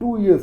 2 years।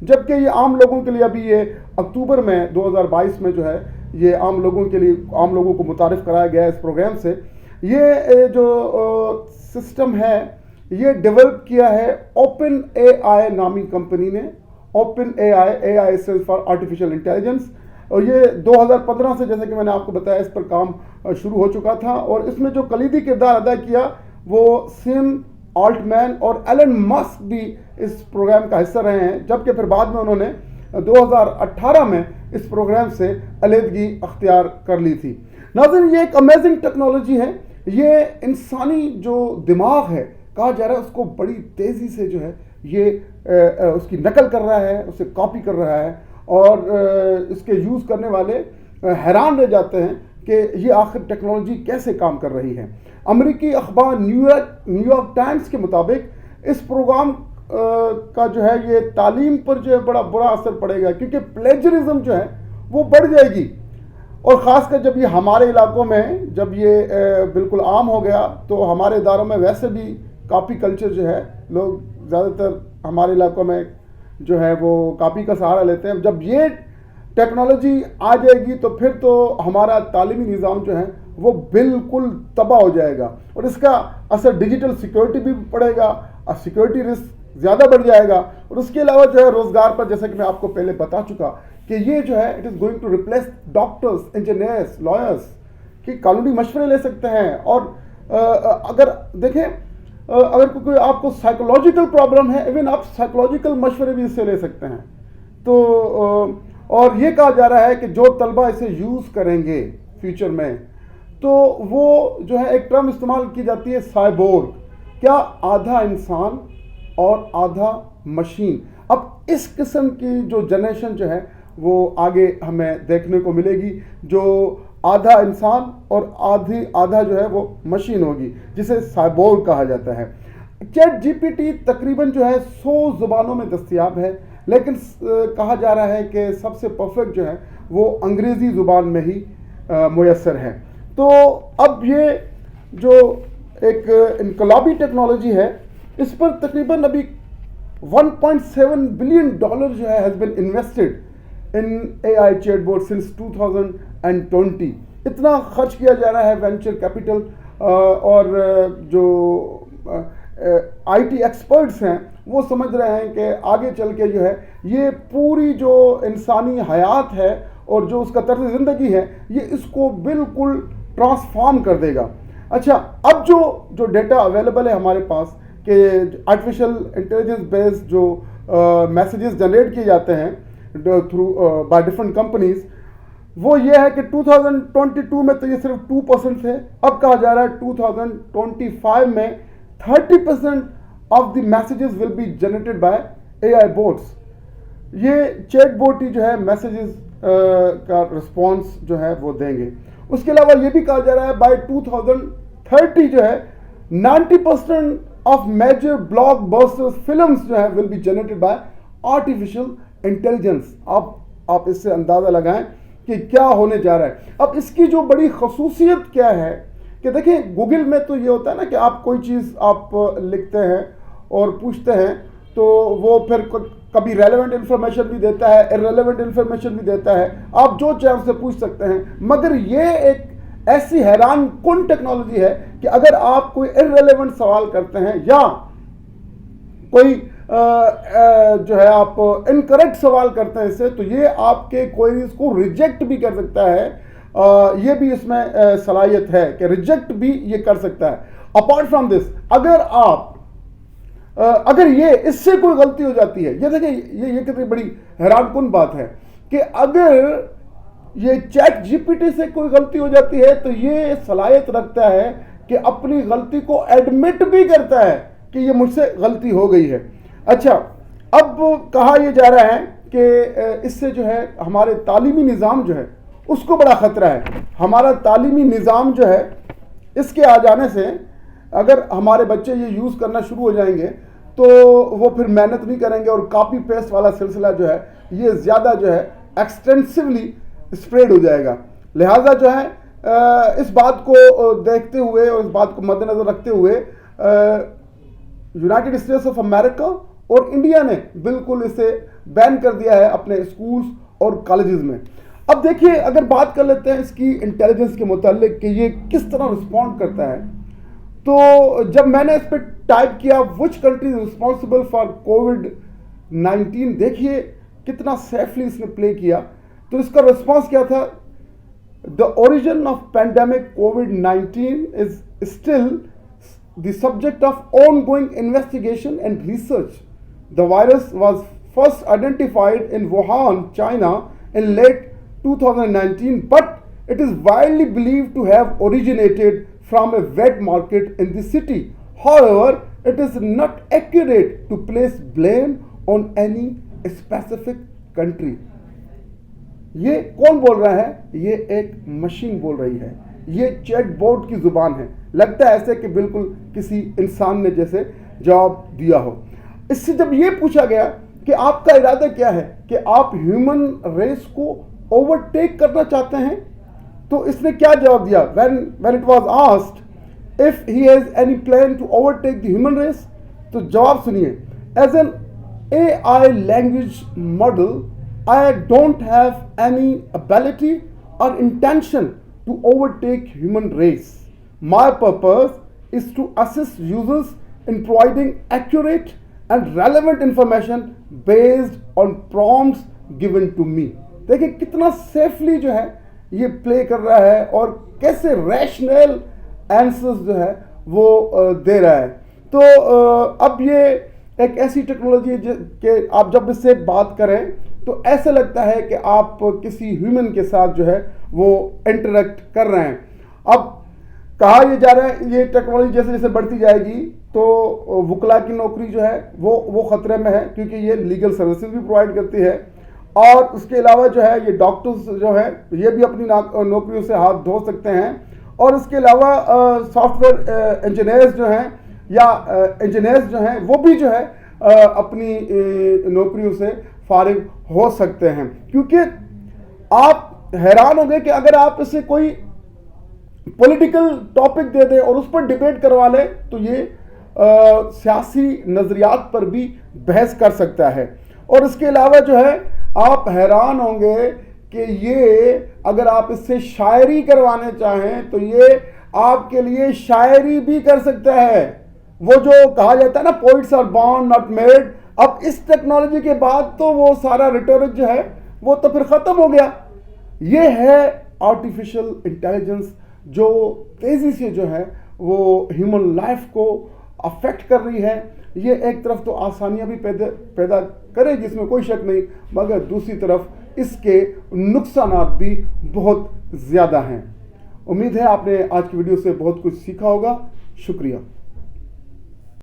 جبکہ یہ عام لوگوں کے لیے ابھی یہ اکتوبر میں 2022 میں جو ہے یہ عام لوگوں کو متعارف کرایا گیا ہے اس پروگرام سے. یہ جو سسٹم ہے یہ ڈیولپ کیا ہے اوپن اے آئی نامی کمپنی نے. Open a I stand for artificial intelligence. اور یہ 2015 سے جیسے کہ میں نے آپ کو بتایا اس پر کام شروع ہو چکا تھا, اور اس میں جو کلیدی کردار ادا کیا وہ سیم آلٹمین اور ایلن مسک بھی اس پروگرام کا حصہ رہے ہیں, جبکہ پھر بعد میں انہوں نے 2018 میں اس پروگرام سے علیحدگی اختیار کر لی تھی. ناظرین, یہ ایک امیزنگ ٹیکنالوجی ہے. یہ انسانی جو دماغ ہے کہا جا رہا ہے اس کو بڑی تیزی سے جو ہے یہ اس کی نقل کر رہا ہے, اسے کاپی کر رہا ہے, اور اس کے یوز کرنے والے حیران رہ جاتے ہیں کہ یہ آخر ٹیکنالوجی کیسے کام کر رہی ہے. امریکی اخبار نیو یارک ٹائمز کے مطابق اس پروگرام کا جو ہے یہ تعلیم پر جو ہے بڑا برا اثر پڑے گا, کیونکہ پلیجرزم جو ہے وہ بڑھ جائے گی. اور خاص کر جب یہ ہمارے علاقوں میں جب یہ بالکل عام ہو گیا تو ہمارے اداروں میں ویسے بھی کاپی کلچر جو ہے لوگ زیادہ تر ہمارے علاقوں میں جو ہے وہ کاپی کا سہارا لیتے ہیں. جب یہ ٹیکنالوجی آ جائے گی تو پھر تو ہمارا تعلیمی نظام جو ہے وہ بالکل تباہ ہو جائے گا, اور اس کا اثر ڈیجیٹل سیکورٹی بھی پڑے گا, اور سیکورٹی رسک زیادہ بڑھ جائے گا. اور اس کے علاوہ جو ہے روزگار پر, جیسا کہ میں آپ کو پہلے بتا چکا کہ یہ جو ہے it is going to replace doctors, engineers, lawyers کہ قانونی مشورے لے سکتے ہیں. اور اگر دیکھیں اگر کوئی آپ کو سائیکولوجیکل پرابلم ہے, ایون آپ سائیکولوجیکل مشورے بھی اس سے لے سکتے ہیں. تو اور یہ کہا جا رہا ہے کہ جو طلبہ اسے یوز کریں گے فیوچر میں تو وہ جو ہے ایک ٹرم استعمال کی جاتی ہے سائبورگ, کیا آدھا انسان اور آدھا مشین. اب اس قسم کی جو جنریشن جو ہے وہ آگے ہمیں دیکھنے کو ملے گی, جو آدھا انسان اور آدھا جو ہے وہ مشین ہوگی, جسے سائبورگ کہا جاتا ہے. چیٹ جی پی ٹی تقریباً جو ہے 100 زبانوں میں دستیاب ہے, لیکن کہا جا رہا ہے کہ سب سے پرفیکٹ جو ہے وہ انگریزی زبان میں ہی میسر ہے. تو اب یہ جو ایک انقلابی ٹیکنالوجی ہے اس پر تقریباً ابھی $1.7 بلین جو ہے has been invested in AI chatbot since 2020. اتنا خرچ کیا جا رہا ہے وینچر کیپٹل, اور جو آئی ٹی ایکسپرٹس ہیں وہ سمجھ رہے ہیں کہ آگے چل کے جو ہے یہ پوری جو انسانی حیات ہے اور جو اس کا طرز زندگی ہے یہ اس کو بالکل ٹرانسفارم کر دے گا. اچھا, اب جو ڈیٹا اویلیبل ہے ہمارے پاس کہ آرٹیفیشیل انٹیلیجنس بیس جو میسیجز جنریٹ کیے جاتے ہیں تھرو بائی ڈفرنٹ کمپنیز, وہ یہ ہے کہ 2022 میں تو یہ صرف 2% تھے. اب کہا جا رہا ہے 2025 میں 30% of the messages will be generated by A I bots. یہ چیٹ بوٹ ہی جو ہے میسیجز کا رسپانس جو ہے وہ دیں گے. اس کے علاوہ یہ بھی کہا جا رہا ہے بائی 2030 جو ہے 90% of major blockbuster films جو ہے will be generated by artificial intelligence. آپ اس سے اندازہ لگائیں کہ کیا ہونے جا رہا ہے. اب اس کی جو بڑی خصوصیت کیا ہے کہ دیکھیں گوگل میں تو یہ ہوتا ہے نا کہ آپ کوئی چیز آپ لکھتے ہیں اور پوچھتے ہیں تو وہ پھر کبھی ریلیونٹ انفارمیشن بھی دیتا ہے, ارریلیونٹ انفارمیشن بھی دیتا ہے, آپ جو چاہیں اس سے پوچھ سکتے ہیں. مگر یہ ایک ایسی حیران کن ٹیکنالوجی ہے کہ اگر آپ کوئی ارریلیونٹ سوال کرتے ہیں یا کوئی جو ہے آپ انکریکٹ سوال کرتے ہیں اس سے, تو یہ آپ کے کوئریز کو ریجیکٹ بھی کر سکتا ہے. یہ بھی اس میں صلاحیت ہے کہ ریجیکٹ بھی یہ کر سکتا ہے. اپارٹ فرام دس, اگر یہ اس سے کوئی غلطی ہو جاتی ہے, یہ دیکھیں یہ کتنی بڑی حیران کن بات ہے کہ اگر یہ چیٹ جی پی ٹی سے کوئی غلطی ہو جاتی ہے تو یہ صلاحیت رکھتا ہے کہ اپنی غلطی کو ایڈمٹ بھی کرتا ہے کہ یہ مجھ سے غلطی ہو گئی ہے. اچھا, اب کہا یہ جا رہا ہے کہ اس سے جو ہے ہمارے تعلیمی نظام جو ہے اس کو بڑا خطرہ ہے. ہمارا تعلیمی نظام جو ہے اس کے آ جانے سے اگر ہمارے بچے یہ یوز کرنا شروع ہو جائیں گے تو وہ پھر محنت نہیں کریں گے, اور کاپی پیسٹ والا سلسلہ جو ہے یہ زیادہ جو ہے ایکسٹینسولی اسپریڈ ہو جائے گا. لہٰذا جو ہے اس بات کو دیکھتے ہوئے اور اس بات کو مد نظر رکھتے ہوئے یونائٹڈ اسٹیٹس آف امریکہ اور انڈیا نے بالکل اسے بین کر دیا ہے اپنے اسکولز اور کالجز میں۔ اب دیکھیے اگر بات کر لیتے ہیں اس کی انٹیلیجنس کے متعلق کہ یہ کس طرح رسپونڈ کرتا ہے، تو جب میں نے اس پہ ٹائپ کیا which country is responsible for COVID-19, دیکھیے کتنا سیفلی اس نے پلے کیا۔ تو اس کا رسپانس کیا تھا؟ The origin of pandemic COVID-19 is still the subject of ongoing investigation and research. The virus was first identified in Wuhan, China in late 2019, but it is widely believed to have originated from a wet market in the city. However, it is not accurate to place blame on any specific country. یہ کون بول رہا ہے؟ یہ ایک machine بول رہی ہے، یہ چیٹ بورڈ کی زبان ہے، لگتا ہے ایسے کہ بالکل کسی انسان نے جیسے جواب دیا ہو۔ اس سے جب یہ پوچھا گیا کہ آپ کا ارادہ کیا ہے کہ آپ ہیومن ریس کو اوورٹیک کرنا چاہتے ہیں، تو اس نے کیا جواب دیا؟ when it was asked if he has any plan to overtake the human race، تو جواب سنیے، as an AI language model I don't have any ability or intention to overtake human race. My purpose is to assist users in providing accurate and relevant information based on prompts given to me. دیکھیں کتنا safely جو ہے یہ پلے کر رہا ہے اور کیسے ریشنل آنسرز جو ہے وہ دے رہا ہے۔ تو اب یہ ایک ایسی ٹیکنالوجی ہے کہ آپ جب اس سے بات کریں تو ایسا لگتا ہے کہ آپ کسی ہیومن کے ساتھ جو ہے وہ انٹریکٹ کر رہے ہیں۔ اب کہا یہ جا رہا ہے یہ ٹیکنالوجی جیسے جیسے بڑھتی جائے گی تو وکلا کی نوکری جو ہے وہ خطرے میں ہے، کیونکہ یہ لیگل سروسز بھی پرووائڈ کرتی ہے، اور اس کے علاوہ جو ہے یہ ڈاکٹرز جو ہے یہ بھی اپنی نوکریوں سے ہاتھ دھو سکتے ہیں، اور اس کے علاوہ سافٹ ویئر انجینئرز جو ہیں یا انجینئرز جو ہیں وہ بھی جو ہے اپنی نوکریوں سے فارغ ہو سکتے ہیں۔ کیونکہ آپ حیران ہوں گے کہ اگر آپ اسے کوئی پولیٹیکل ٹاپک دے دیں اور اس پر ڈیبیٹ کروا لیں تو یہ سیاسی نظریات پر بھی بحث کر سکتا ہے، اور اس کے علاوہ جو ہے آپ حیران ہوں گے کہ یہ اگر آپ اس سے شاعری کروانے چاہیں تو یہ آپ کے لیے شاعری بھی کر سکتا ہے۔ وہ جو کہا جاتا ہے نا poets are born not made، اب اس ٹیکنالوجی کے بعد تو وہ سارا ریٹورک جو ہے وہ تو پھر ختم ہو گیا۔ یہ ہے آرٹیفیشل انٹیلیجنس جو تیزی سے جو ہے وہ ہیومن لائف کو افیکٹ کر رہی ہے۔ یہ ایک طرف تو آسانیاں بھی پیدا کرے جس میں کوئی شک نہیں، مگر دوسری طرف اس کے نقصانات بھی بہت زیادہ ہیں۔ امید ہے آپ نے آج کی ویڈیو سے بہت کچھ سیکھا ہوگا۔ شکریہ۔